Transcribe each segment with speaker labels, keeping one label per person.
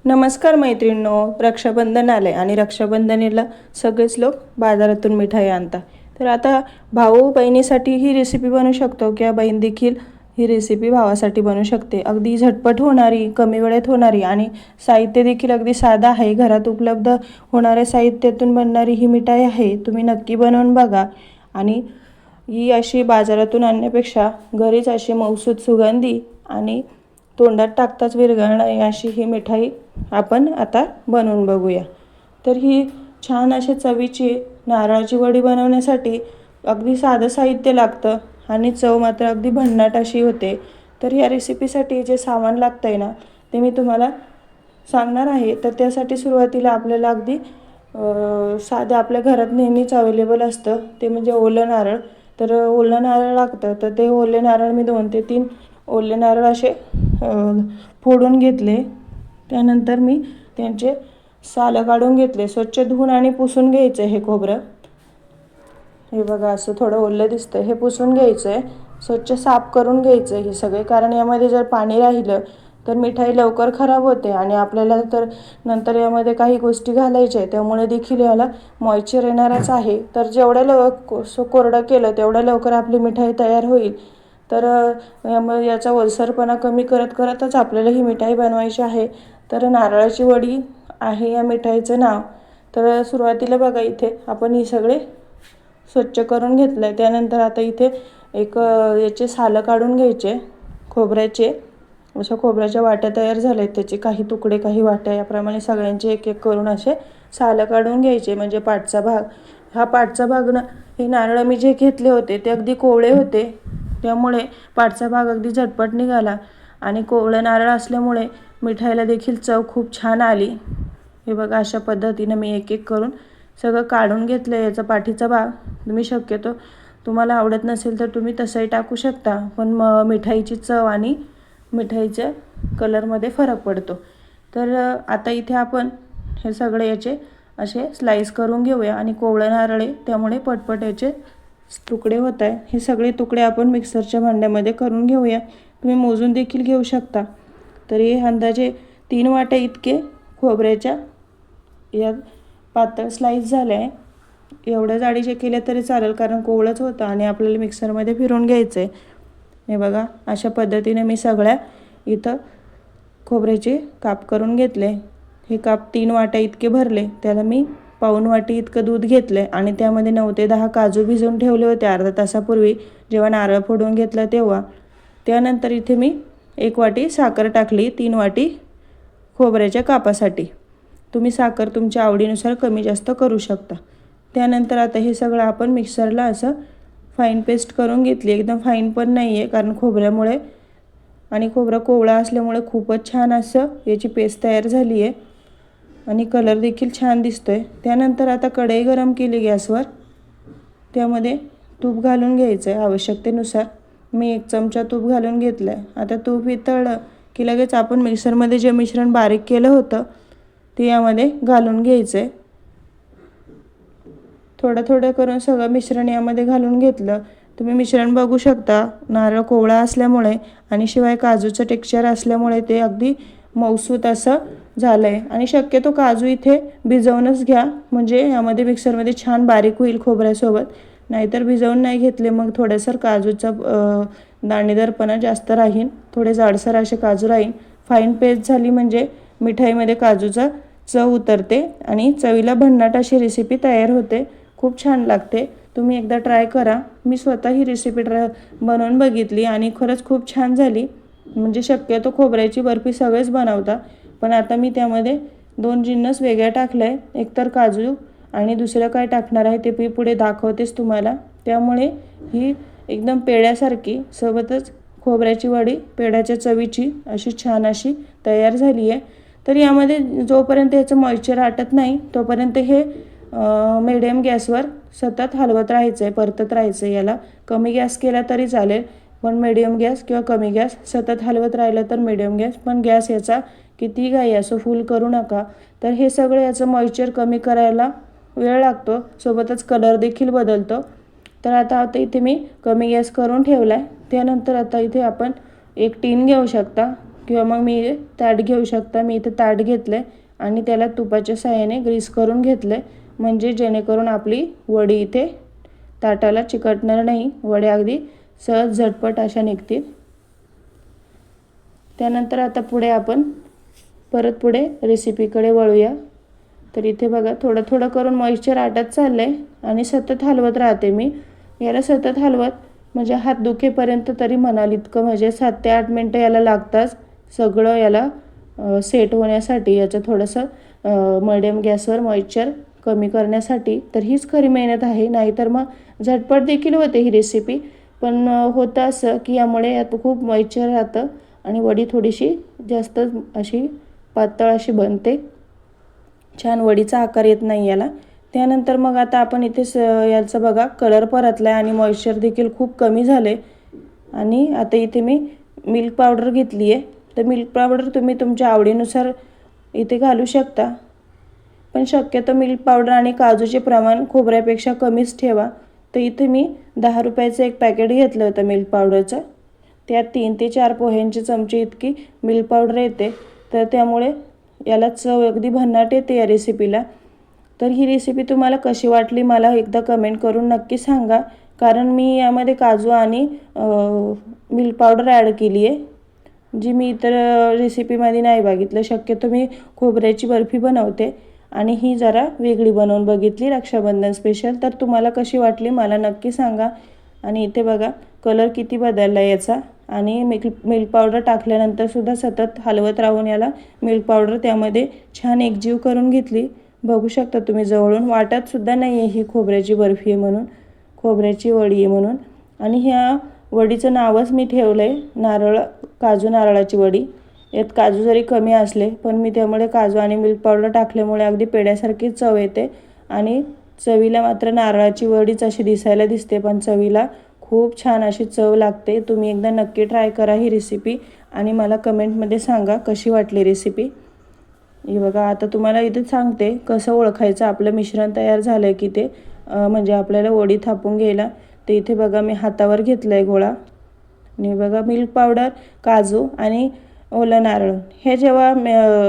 Speaker 1: नमस्कार मैत्रिणींनो, रक्षाबंधन आले आणि रक्षाबंधनीला सगळेच लोक बाजारातून मिठाई आणतात. तर आता भाऊ बहिणीसाठी ही रेसिपी बनवू शकतो किंवा बहीण देखील ही रेसिपी भावासाठी बनवू शकते. अगदी झटपट होणारी, कमी वेळेत होणारी आणि साहित्य देखील अगदी साधं आहे. घरात उपलब्ध होणाऱ्या साहित्यातून बनणारी ही मिठाई आहे. तुम्ही नक्की बनवून बघा आणि ही अशी बाजारातून आणण्यापेक्षा घरीच अशी मऊसूत, सुगंधी आणि तोंडात टाकताच विरघळणारी अशी ही मिठाई आपण आता बनवून बघूया. तर ही छान अशी चवीची नारळाची वडी बनवण्यासाठी अगदी साधं साहित्य लागतं आणि चव मात्र अगदी भन्नाट अशी होते. तर या रेसिपीसाठी जे सामान लागतं आहे ना, ते मी तुम्हाला सांगणार आहे. तर त्यासाठी सुरुवातीला आपल्याला अगदी साधं आपल्या घरात नेहमीच अवेलेबल असतं ते म्हणजे ओलं नारळ. तर ओलं नारळ लागतं. तर ते ओले नारळ मी 2 ते 3 ओले नारळ असे फोडून घेतले. त्यानंतर मी त्यांचे सालं काढून घेतले. स्वच्छ धुवून आणि पुसून घ्यायचं हे खोबरं. हे बघा असं थोडं ओलं दिसतं, हे पुसून घ्यायचं आहे. स्वच्छ साफ करून घ्यायचं हे सगळे, कारण यामध्ये जर पाणी राहिलं तर मिठाई लवकर खराब होते आणि आपल्याला तर नंतर यामध्ये काही गोष्टी घालायच्या आहे, त्यामुळे देखील याला मॉइश्चर येणारच आहे. तर जेवढं कोरडं केलं तेवढं लवकर आपली मिठाई तयार होईल. तर यामुळे याचा ओलसरपणा कमी करत करतच आपल्याला ही मिठाई बनवायची आहे. तर नारळाची वडी आहे या मिठाईचं नाव. तर सुरुवातीला बघा इथे आपण ही सगळे स्वच्छ करून घेतलं आहे. त्यानंतर आता इथे एक याचे सालं काढून घ्यायचे खोबऱ्याचे. अशा खोबऱ्याच्या वाट्या तयार झाल्या आहेत, त्याचे काही तुकडे काही वाट्या याप्रमाणे सगळ्यांचे एक एक करून असे सालं काढून घ्यायचे. म्हणजे पाठचा भाग, हा पाठचा भाग ना, हे नारळ मी जे घेतले होते ते अगदी कोवळे होते, त्यामुळे पाठचा भाग अगदी झटपट निघाला आणि कोवळं नारळ असल्यामुळे मिठाईला देखील चव खूप छान आली. हे बघा अशा पद्धतीनं मी एक एक करून सगळं काढून घेतलं. याचा पाठीचा भाग तुम्ही शक्यतो तुम्हाला आवडत नसेल तर तुम्ही तसंही टाकू शकता, पण मिठाईची चव आणि मिठाईच्या कलरमध्ये फरक पडतो. तर आता इथे आपण हे सगळे याचे असे स्लाईस करून घेऊया आणि कोवळं नारळ आहे त्यामुळे पटपट याचे तुकडे होत आहे. हे सगळे तुकडे आपण मिक्सरच्या भांड्यामध्ये करून घेऊया. तुम्ही मोजून देखील घेऊ शकता. तर हे अंदाजे 3 वाट्या इतके खोबऱ्याच्या या पातळ स्लाईस झाल्या आहे. एवढ्या जाडीचे केले तरी चालेल, कारण कोवळंच होतं आणि आपल्याला मिक्सरमध्ये फिरवून घ्यायचं आहे. हे बघा अशा पद्धतीने मी सगळ्या इथं खोबऱ्याचे काप करून घेतले. हे काप 3 वाट्या इतके भरले. त्याला मी पाऊण वाटी इतकं दूध घेतलं आहे आणि त्यामध्ये 9 ते 10 काजू भिजवून ठेवले होते अर्धा तासापूर्वी, जेव्हा नारळ फोडून घेतलं तेव्हा. त्यानंतर इथे मी 1 वाटी साखर टाकली 3 वाटी खोबऱ्याच्या कापासाठी. तुम्ही साखर तुमच्या आवडीनुसार कमी जास्त करू शकता. त्यानंतर आता हे सगळं आपण मिक्सरला असं फाईन पेस्ट करून घेतली. एकदम फाईन पण नाही आहे, कारण खोबऱ्यामुळे आणि खोबरं कोवळा असल्यामुळे खूपच छान असं याची पेस्ट तयार झाली आहे आणि कलर देखील छान दिसतो आहे. त्यानंतर आता कढई गरम केली गॅसवर. त्यामध्ये तूप घालून घ्यायचं आहे आवश्यकतेनुसार. मी 1 चमचा तूप घालून घेतलं आहे. आता तूप वितळलं की लगेच आपण मिक्सरमध्ये जे मिश्रण बारीक केलं होतं ते यामध्ये घालून घ्यायचं आहे. थोडं थोडं करून सगळं मिश्रण यामध्ये घालून घेतलं. तुम्ही मिश्रण बघू शकता, नारळ कोवळा असल्यामुळे आणि शिवाय काजूचं टेक्स्चर असल्यामुळे ते अगदी मऊसूत असं झालं आहे. आणि शक्यतो काजू इथे भिजवूनच घ्या, म्हणजे यामध्ये मिक्सरमध्ये छान बारीक होईल खोबऱ्यासोबत. नाहीतर भिजवून नाही घेतले मग थोडंसं काजूचा दाणेदारपणा जास्त राहील, थोडे जाडसर असे काजू राहील. फाईन पेस्ट झाली म्हणजे मिठाईमध्ये काजूचा चव उतरते आणि चवीला भन्नाट अशी रेसिपी तयार होते. खूप छान लागते. तुम्ही एकदा ट्राय करा. मी स्वतः ही रेसिपी बनवून बघितली आणि खरंच खूप छान झाली. म्हणजे शक्यतो खोबऱ्याची बर्फी सगळेच बनवतात, पण आता मी त्यामध्ये 2 जिन्नस वेगळ्या टाकले आहे. एकतर काजू आणि दुसरं काय टाकणार आहे ते मी पुढे दाखवतेच तुम्हाला. त्यामुळे ही एकदम पेढ्यासारखी सोबतच खोबऱ्याची वडी पेढ्याच्या चवीची अशी छान अशी तयार झाली आहे. तर यामध्ये जोपर्यंत याचं मॉइश्चर आटत नाही तोपर्यंत हे मीडियम गॅसवर सतत हलवत राहायचं आहे, परतत राहायचं आहे. याला कमी गॅस केला तरी चालेल, पण मीडियम गॅस किंवा कमी गॅस सतत हलवत राहिलं तर मीडियम गॅस. पण गॅस याचा किती घाई असो फुल करू नका. तर हे सगळं याचं मॉइश्चर कमी करायला वेळ लागतो, सोबतच कलर देखील बदलतो. तर आता इथे मी कमी गॅस करून ठेवला आहे. त्यानंतर आता इथे आपण एक टीन घेऊ शकता किंवा मग मी ताट घेऊ शकता. मी इथे ताट घेतलं आहे आणि त्याला तुपाच्या साहाय्याने ग्रीस करून घेतलं आहे, म्हणजे जेणेकरून आपली वडी इथे ताटाला चिकटणार नाही. वड्या अगदी सहज झटपट अशा निघतील. त्यानंतर आता पुढे आपण पुढे रेसिपीकडे वळूया. तर इथे बघा थोडं थोडं करून मॉइश्चर आटत चाललं आहे आणि सतत हलवत राहते मी. याला सतत हलवत म्हणजे हात दुखेपर्यंत तरी म्हणाल इतकं, म्हणजे 7 ते 8 मिनटं याला लागतात सगळं याला सेट होण्यासाठी. याचं थोडंसं मिडियम गॅसवर मॉइश्चर कमी करण्यासाठी. तर हीच खरी मेहनत आहे. नाहीतर मग झटपट देखील होते ही रेसिपी, पण होतं असं की यामुळे यात खूप मॉइश्चर राहतं आणि वडी थोडीशी जास्त अशी पातळ अशी बनते. छान वडीचा आकार येत नाही याला. त्यानंतर मग आता आपण इथे याचा बघा कलर परतला आहे आणि मॉइश्चर देखील खूप कमी झाले. आणि आता इथे मी मिल्क पावडर घेतली आहे. तर मिल्क पावडर तुम्ही तुमच्या आवडीनुसार इथे घालू शकता, पण शक्यतो मिल्क पावडर आणि काजूचे प्रमाण खोबऱ्यापेक्षा कमीच ठेवा. तर इथे मी 10 रुपयाचं एक पॅकेट घेतलं होतं मिल्क पावडरचं. त्यात 3 ते 4 पोह्यांचे चमचे इतकी मिल्क पावडर येते. तर त्यामुळे याला चव अगदी भन्नाट येते या रेसिपीला. तर ही रेसिपी तुम्हाला कशी वाटली मला एकदा कमेंट करून नक्की सांगा, कारण मी यामध्ये काजू आणि मिल्क पावडर ॲड केली आहे, जी मी इतर रेसिपीमध्ये नाही बघितलं. शक्यतो मी खोबऱ्याची बर्फी बनवते आणि ही जरा वेगळी बनवून बघितली रक्षाबंधन स्पेशल. तर तुम्हाला कशी वाटली मला नक्की सांगा. आणि इथे बघा कलर किती बदलला याचा. आणि मिल्क पावडर टाकल्यानंतरसुद्धा सतत हलवत राहून याला मिल्क पावडर त्यामध्ये छान एकजीव करून घेतली. बघू शकता तुम्ही जवळून, वाटतसुद्धा नाही आहे ही खोबऱ्याची बर्फी आहे म्हणून, खोबऱ्याची वडी आहे म्हणून. आणि ह्या वडीचं नावच मी ठेवलं आहे काजू नारळाची वडी. यात काजू जरी कमी असले पण मी त्यामुळे काजू आणि मिल्क पावडर टाकल्यामुळे अगदी पेढ्यासारखी चव येते. आणि चवीला मात्र नारळाची वडीच अशी दिसायला दिसते, पण चवीला खूप छान अशी चव लागते. तुम्ही एकदा नक्की ट्राय करा ही रेसिपी आणि मला कमेंटमध्ये सांगा कशी वाटली रेसिपी. हे बघा आता तुम्हाला इथे सांगते कसं ओळखायचं आपलं मिश्रण तयार झालं आहे की ते म्हणजे आपल्याला वडी थापून घ्यायला. ते इथे बघा मी हातावर घेतलं आहे गोळा आणि बघा मिल्क पावडर, काजू आणि ओलं नारळ हे जेव्हा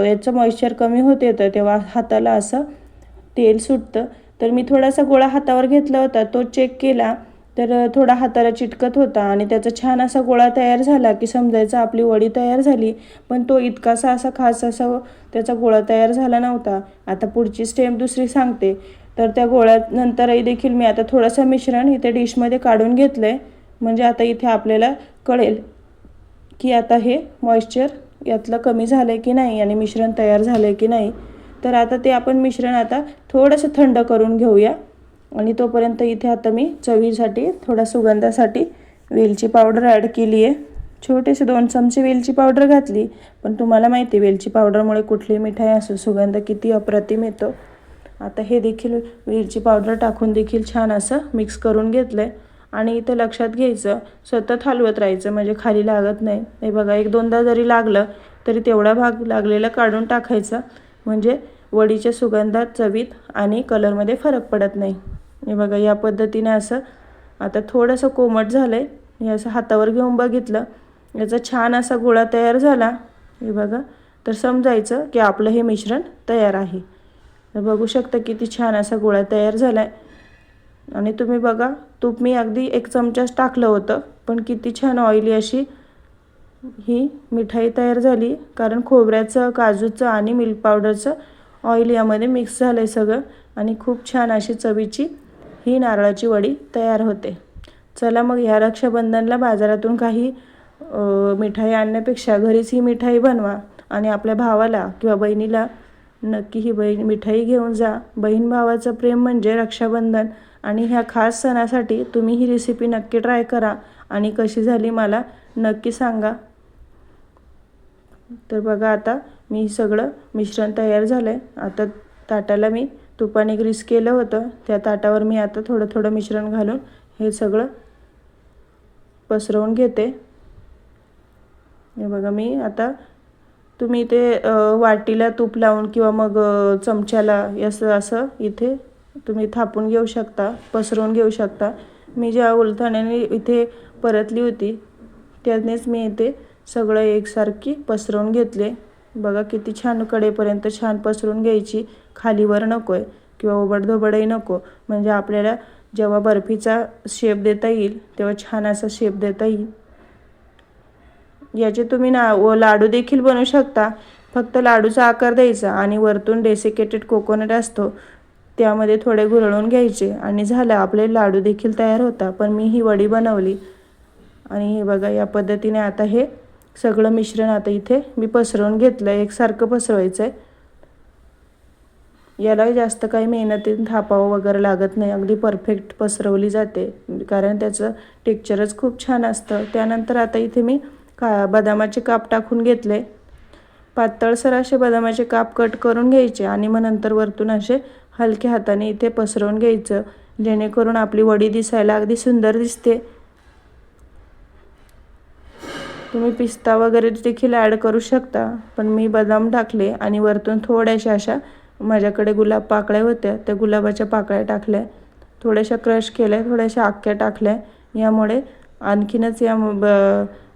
Speaker 1: याचं मॉइश्चर कमी होत येतं तेव्हा हाताला असं तेल सुटतं. तर मी थोडासा गोळा हातावर घेतला होता, तो चेक केला तर थोडा हाताला चिटकत होता आणि त्याचा छान असा गोळा तयार झाला की समजायचं आपली वडी तयार झाली. पण तो इतकासा असा खास असा त्याचा गोळा तयार झाला नव्हता. आता पुढची स्टेप दुसरी सांगते. तर त्या गोळ्यानंतरही देखील मी आता थोडंसं मिश्रण इथे डिशमध्ये काढून घेतलं आहे, म्हणजे आता इथे आपल्याला कळेल की आता हे मॉइश्चर यातलं कमी झालं आहे की नाही आणि मिश्रण तयार झालं आहे की नाही. तर आता ते आपण मिश्रण आता थोडंसं थंड करून घेऊया. आणि तोपर्यंत इथे आता मी चवीसाठी थोडा सुगंधासाठी वेलची पावडर ॲड केली आहे. छोटेसे 2 चमचे वेलची पावडर घातली, पण तुम्हाला माहिती आहे वेलची पावडरमुळे कुठली मिठाई असो सुगंध किती अप्रतिम येतो. आता हे देखील वेलची पावडर टाकून देखील छान असं मिक्स करून घेतलं आहे. आणि इथं लक्षात घ्यायचं सतत हलवत राहायचं म्हणजे खाली लागत नाही. हे बघा 1-2दा जरी लागलं तरी तेवढा भाग लागलेला काढून टाकायचा, म्हणजे वडीच्या सुगंधात, चवीत आणि कलरमध्ये फरक पडत नाही. हे बघा या पद्धतीने असं आता थोडंसं कोमट झालं आहे. हे असं हातावर घेऊन बघितलं, याचा छान असा गोळा तयार झाला. हे बघा तर समजायचं की आपलं हे मिश्रण तयार आहे. तर बघू शकता किती छान असा गोळा तयार झाला आहे. आणि तुम्ही बघा तूप मी अगदी 1 चमचाच टाकलं होतं, पण किती छान ऑइली अशी ही मिठाई तयार झाली, कारण खोबऱ्याचं, काजूचं आणि मिल्क पावडरचं ऑइल यामध्ये मिक्स झालं आहे सगळं. आणि खूप छान अशी चवीची ही नारळाची वडी तयार होते. चला मग ह्या रक्षाबंधनला बाजारातून काही मिठाई आणण्यापेक्षा घरीच ही मिठाई बनवा आणि आपल्या भावाला किंवा बहिणीला नक्की ही मिठाई घेऊन जा. बहीण भावाचं प्रेम म्हणजे रक्षाबंधन आणि ह्या खास सणासाठी तुम्ही ही रेसिपी नक्की ट्राय करा आणि कशी झाली मला नक्की सांगा. तर बघा आता मी सगळं मिश्रण तयार झालं आहे. आता ताटाला मी तुपाने ग्रीस केलं होतं, त्या ताटावर मी आता थोडं थोडं मिश्रण घालून हे सगळं पसरवून घेते. हे बघा मी आता तुम्ही ते वाटीला तूप लावून किंवा मग चमच्याला असं इथे तुम्ही थापून घेऊ शकता, पसरवून घेऊ शकता. मी ज्या उलथण्याने इथे परतली होती त्यानेच मी इथे सगळं एकसारखी पसरवून घेतले. बघा किती छान कडेपर्यंत छान पसरून घ्यायची, खालीवर नको आहे किंवा ओबडधोबडही नको, म्हणजे आपल्याला जेव्हा बर्फीचा शेप देता येईल तेव्हा छान असा शेप देता येईल. याचे तुम्ही लाडू देखील बनवू शकता. फक्त लाडूचा आकार द्यायचा आणि वरतून डेसिकेटेड कोकोनट असतो त्यामध्ये थोडे घुरळून घ्यायचे आणि झालं, आपले लाडू देखील तयार होतात. पण मी ही वडी बनवली आणि हे बघा या पद्धतीने आता हे सगळं मिश्रण आता इथे मी पसरवून घेतलं. एकसारखं पसरवायचं आहे. याला जास्त काही मेहनतीने थापावं वगैरे लागत नाही, अगदी परफेक्ट पसरवली जाते कारण त्याचं टेक्स्चरच खूप छान असतं. त्यानंतर आता इथे मी बदामाचे काप टाकून घेतले. पातळसर असे बदामाचे काप कट करून घ्यायचे आणि मग नंतर वरतून असे हलक्या हाताने इथे पसरवून घ्यायचं, जेणेकरून आपली वडी दिसायला अगदी सुंदर दिसते. तुम्ही पिस्ता वगैरे देखील ॲड करू शकता, पण मी बदाम टाकले आणि वरतून थोड्याशा अशा माझ्याकडे गुलाब पाकळ्या होत्या, त्या गुलाबाच्या पाकळ्या टाकल्या, थोड्याशा क्रश केल्या, थोड्याशा अख्ख्या टाकल्या. यामुळे आणखीनच या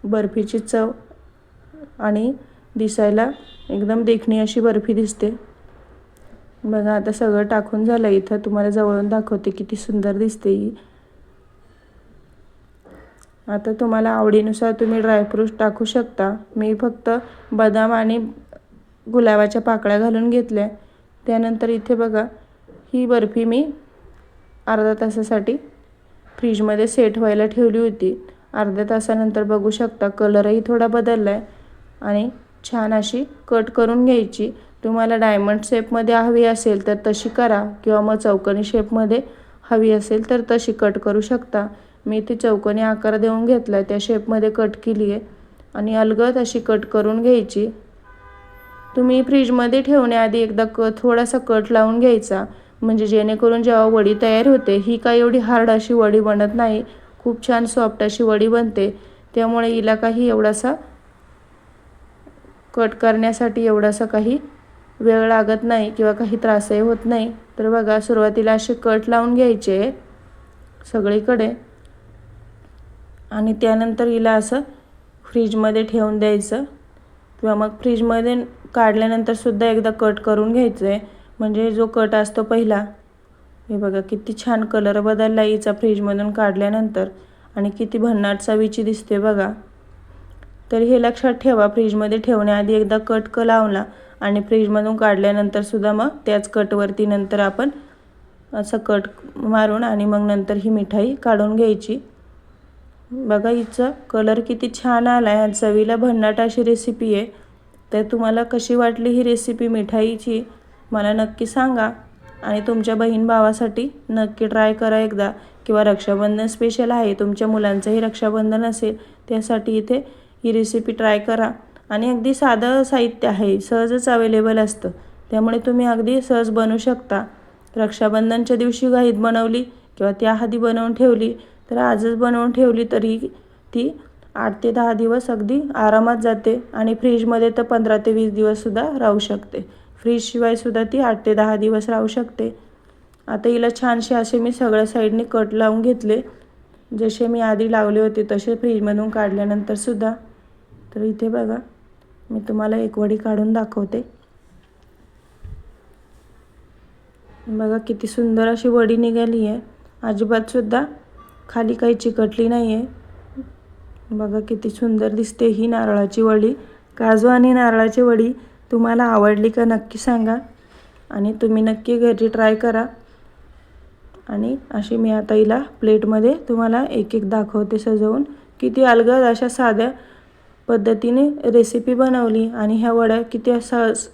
Speaker 1: बर्फीची चव आणि दिसायला एकदम देखणी अशी बर्फी दिसते. बघा आता सगळं टाकून झालं. इथं तुम्हाला जवळून दाखवते किती सुंदर दिसते ही. आता तुम्हाला आवडीनुसार तुम्ही ड्रायफ्रूट टाकू शकता. मी फक्त बदाम आणि गुलाबाच्या पाकळ्या घालून घेतल्या. त्यानंतर इथे बघा ही बर्फी मी अर्धा तासासाठी फ्रीजमध्ये सेट व्हायला ठेवली होती. अर्ध्या तासानंतर बघू शकता कलरही थोडा बदलला आहे आणि छान अशी कट करून घ्यायची. तुम्हाला डायमंड शेपमध्ये हवी असेल तर तशी करा किंवा मग चौकोनी शेपमध्ये हवी असेल तर तशी कट करू शकता. मी ती चौकोनी आकार देऊन घेतला आहे, त्या शेपमध्ये कट केली आहे आणि अलगद अशी कट करून घ्यायची. तुम्ही फ्रीजमध्ये ठेवण्याआधी एकदा थोडासा कट लावून घ्यायचा, म्हणजे जेणेकरून जेव्हा वडी तयार होते, ही काय एवढी हार्ड अशी वडी बनत नाही, खूप छान सॉफ्ट अशी वडी बनते. त्यामुळे हिला काही एवढासा कट करण्यासाठी एवढासा काही वेळ लागत नाही किंवा काही त्रासही होत नाही. तर बघा सुरुवातीला असे कट लावून घ्यायचे सगळीकडे आणि त्यानंतर हिला असं फ्रीजमध्ये ठेवून द्यायचं किंवा मग फ्रीजमध्ये काढल्यानंतर सुद्धा एकदा कट करून घ्यायचं आहे, म्हणजे जो कट असतो पहिला. हे बघा किती छान कलर बदलला हिचा फ्रीजमधून काढल्यानंतर आणि किती भन्नाट चवीची दिसते बघा. तर हे लक्षात ठेवा, फ्रीजमध्ये ठेवण्याआधी एकदा कट लावला आणि फ्रीजमधून काढल्यानंतर सुद्धा मग त्याच कटवरती नंतर आपण असं कट मारून आणि मग नंतर ही मिठाई काढून घ्यायची. बघा हिचा कलर किती छान आला आहे. चवीला भन्नाट अशी रेसिपी आहे. तर तुम्हाला कशी वाटली ही रेसिपी मिठाईची मला नक्की सांगा आणि तुमच्या बहीण भावासाठी नक्की ट्राय करा एकदा. किंवा रक्षाबंधन स्पेशल आहे, तुमच्या मुलांचंही रक्षाबंधन असेल त्यासाठी इथे ही रेसिपी ट्राय करा. आणि अगदी साधं साहित्य आहे, सहजच अवेलेबल असतं, त्यामुळे तुम्ही अगदी सहज बनवू शकता. रक्षाबंधनच्या दिवशी घाईत बनवली किंवा त्याआधी बनवून ठेवली तर आजच बनवून ठेवली तरी ती 8 ते 10 दिवस अगदी आरामात जाते आणि फ्रीजमध्ये तर 15 ते 20 दिवससुद्धा राहू शकते. फ्रीजशिवायसुद्धा ती 8 ते 10 दिवस राहू शकते. आता हिला छानसे असे मी सगळ्या साईडने कट लावून घेतले, जसे मी आधी लावले होते तसे फ्रीजमधून काढल्यानंतरसुद्धा. तर इथे बघा मी तुम्हाला एक वडी काढून दाखवते. बघा किती सुंदर अशी वडी निघाली आहे, अजिबातसुद्धा खाली काही चिकटली नाही आहे. बघा किती सुंदर दिसते ही नारळाची वडी. काजू आणि नारळाची वडी तुम्हाला आवडली का नक्की सांगा आणि तुम्ही नक्की घरी ट्राय करा. आणि अशी मी आता हिला प्लेटमध्ये तुम्हाला एक एक दाखवते सजवून. किती अलगद अशा साध्या पद्धतीने रेसिपी बनवली आणि ह्या वड्या किती सहज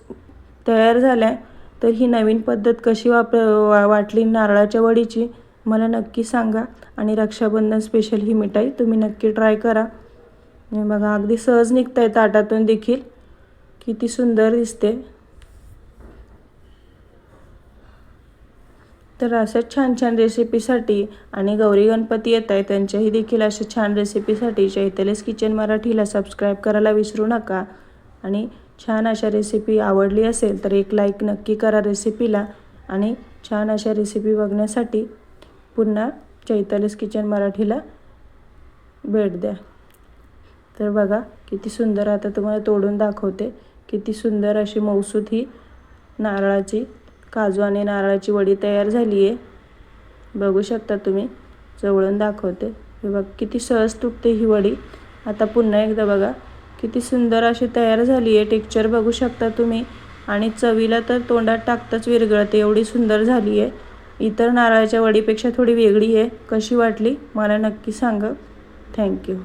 Speaker 1: तयार झाल्या. तर ही नवीन पद्धत कशी वाटली नारळाच्या वडीची मला नक्की सांगा आणि रक्षाबंधन स्पेशल ही मिठाई तुम्ही नक्की ट्राय करा. बघा अगदी सहज निघतं आहे ताटातून देखील, किती सुंदर दिसते. तर असंच छान छान रेसिपीसाठी आणि गौरी गणपती येत आहे त्यांच्याही देखील अशा छान रेसिपीसाठी चैतालीस किचन मराठीला सबस्क्राईब करायला विसरू नका. आणि छान अशा रेसिपी आवडली असेल तर एक लाईक नक्की करा रेसिपीला आणि छान अशा रेसिपी बघण्यासाठी पुन्हा चैतालीस किचन मराठीला भेट द्या. तर बघा किती सुंदर, आता तुम्हाला तोडून दाखवते. किती सुंदर अशी मऊसूत ही नारळाची, काजू आणि नारळाची वडी तयार झाली आहे. बघू शकता तुम्ही, जवळून दाखवते. हे बघ किती सहज तुटते ही वडी. आता पुन्हा एकदा बघा किती सुंदर अशी तयार झाली आहे. टेक्स्चर बघू शकता तुम्ही आणि चवीला तर तोंडात टाकताच विरघळते, एवढी सुंदर झाली आहे. इतर नारळाच्या वडीपेक्षा थोडी वेगळी आहे. कशी वाटली मला नक्की सांगा. थँक्यू.